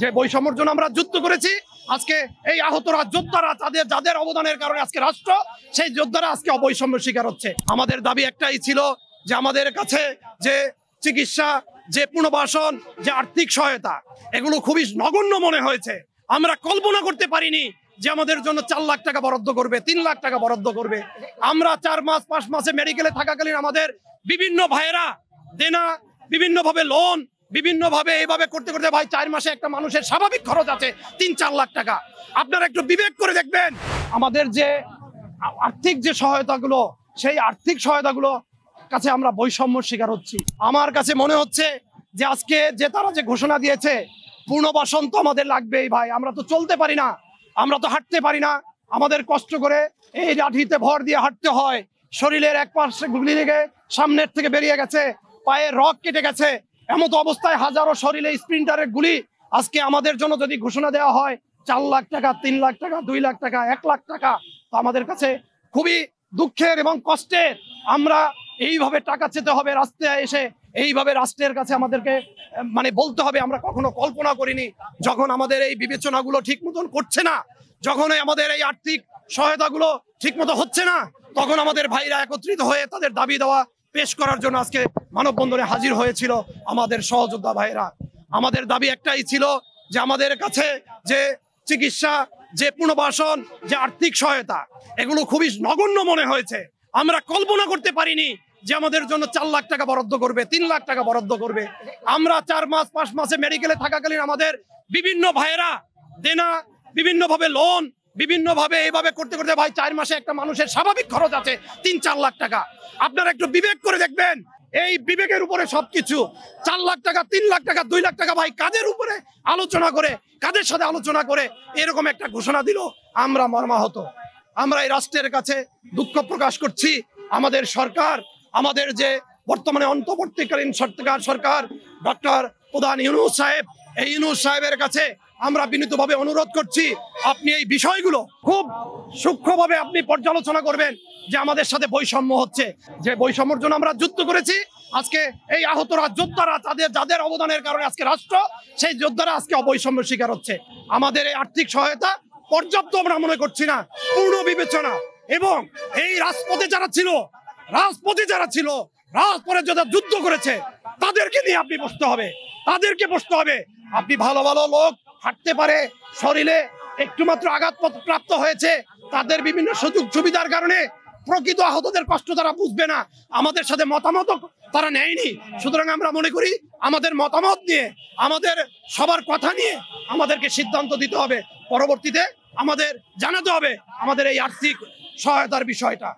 যে বৈষম্যের জন্য আমরা যুদ্ধ করেছি। আজকে এই আহতরা যোদ্ধারা যাদের অবদানের কারণে আজকে রাষ্ট্র সেই যোদ্ধারা আজকে অবৈষম্য শিকার হচ্ছে। আমাদের দাবি একটাই ছিল যে আমাদের কাছে যে চিকিৎসা, যে পুনর্বাসন, যে আর্থিক সহায়তা, এগুলো খুবই নগণ্য মনে হয়েছে। আমরা কল্পনা করতে পারিনি যে আমাদের জন্য 4 লাখ টাকা বরাদ্দ করবে, 3 লাখ টাকা বরাদ্দ করবে। আমরা 4 মাস 5 মাসে মেডিকেলে থাকাকালীন আমাদের বিভিন্ন ভাইয়েরা দেনা, বিভিন্নভাবে লোন, বিভিন্নভাবে এইভাবে করতে করতে ভাই 4 মাসে একটা মানুষের স্বাভাবিক খরচ আছে 3-4 লাখ টাকা। আপনারা একটু বিবেক করে দেখবেন আমাদের যে আর্থিক যে সহায়তাগুলো, সেই আর্থিক সহায়তাগুলো কাছে আমরা বৈষম্যর শিকার হচ্ছি। আমার কাছে মনে হচ্ছে যে আজকে যে তারা যে ঘোষণা দিয়েছে পুনর্বাসন তো আমাদের লাগবেই ভাই। আমরা তো চলতে পারি না, আমরা তো হাঁটতে পারি না, আমাদের কষ্ট করে এই লাঠিতে ভর দিয়ে হাঁটতে হয়। শরীরের এক পাশে গুলি লেগে সামনের থেকে বেরিয়ে গেছে, পায়ের রগ কেটে গেছে। এমত অবস্থায় হাজারো শরীরে স্প্রিন্টারের গুলি। আজকে আমাদের জন্য যদি ঘোষণা দেওয়া হয় 4 লাখ টাকা, 3 লাখ টাকা, 2 লাখ টাকা, 1 লাখ টাকা, তো আমাদের কাছে খুবই দুঃখের এবং কষ্টের। আমরা এইভাবে টাকা চেতে হবে রাস্তায় এসে, এইভাবে রাষ্ট্রের কাছে আমাদেরকে বলতে হবে। আমরা কখনো কল্পনা করিনি যখন আমাদের এই বিবেচনাগুলো ঠিক মতন করছে না, যখন আমাদের এই আর্থিক সহায়তাগুলো ঠিক মতো হচ্ছে না, তখন আমাদের ভাইরা একত্রিত হয়ে তাদের দাবি দেওয়া পেশ করার জন্য আজকে মানববন্ধনে হাজির হয়েছিল আমাদের সহযোদ্ধা ভাইরা। আমাদের দাবি একটাই ছিল যে আমাদের কাছে যে চিকিৎসা, যে পুনর্বাসন, যে আর্থিক সহায়তা, এগুলো খুবই নগণ্য মনে হয়েছে। আমরা কল্পনা করতে পারিনি যে আমাদের জন্য 4 লাখ টাকা বরাদ্দ করবে, 3 লাখ টাকা বরাদ্দ করবে। আমরা 4 মাস 5 মাসে মেডিকেলে থাকাকালীন আমাদের বিভিন্ন ভাইয়েরা দেনা, বিভিন্নভাবে লোন, বিভিন্নভাবে এইভাবে করতে করতে ভাই 4 মাসে একটা মানুষের স্বাভাবিক খরচ আছে 3-4 লাখ টাকা। আপনারা একটু বিবেক করে দেখবেন, এই বিবেকের উপরে সবকিছু। 4 লাখ টাকা, 3 লাখ টাকা, 2 লাখ টাকা ভাই কাদের উপরে আলোচনা করে, কাদের সাথে আলোচনা করে এরকম একটা ঘোষণা দিল? আমরা মর্মাহত। আমরা এই রাষ্ট্রের কাছে দুঃখ প্রকাশ করছি। আমাদের সরকার, আমাদের যে বর্তমানে অন্তর্বর্তীকালীন সরকার ডক্টর প্রধান ইউনূস সাহেব, এই ইউনূস সাহেবের কাছে আমরা বিনীতভাবে অনুরোধ করছি, আপনি এই বিষয়গুলো খুব সূক্ষ্মভাবে আপনি পর্যালোচনা করবেন যে আমাদের সাথে বৈষম্য হচ্ছে। যে বৈষম্যের জন্য আমরা যুদ্ধ করেছি। আজকে এই আহতরা যোদ্ধারা যাদের অবদানের কারণে আজকে রাষ্ট্র সেই যোদ্ধারা আজকে অবৈষম্য শিকার হচ্ছে। আমাদের এই আর্থিক সহায়তা পর্যাপ্ত আমরা মনে করছি না। পূর্ণ বিবেচনা এবং এই রাজপথে যারা ছিল, রাজপথে যারা যুদ্ধ করেছে তাদেরকে নিয়ে আপনি বসতে হবে, তাদেরকে বসতে হবে। আপনি ভালো ভালো লোক হাঁটতে পারে, শরীরে একটু মাত্র আঘাত প্রাপ্ত হয়েছে, তাদের বিভিন্ন সুযোগ সুবিধার কারণে প্রকৃত আহতদের কষ্ট তারা বুঝবে না, আমাদের সাথে মতামত তারা নেয়নি। সুতরাং আমরা মনে করি আমাদের মতামত নিয়ে, আমাদের সবার কথা নিয়ে আমাদেরকে সিদ্ধান্ত দিতে হবে। পরবর্তীতে আমাদের জানাতে হবে আমাদের এই আর্থিক সহায়তার বিষয়টা।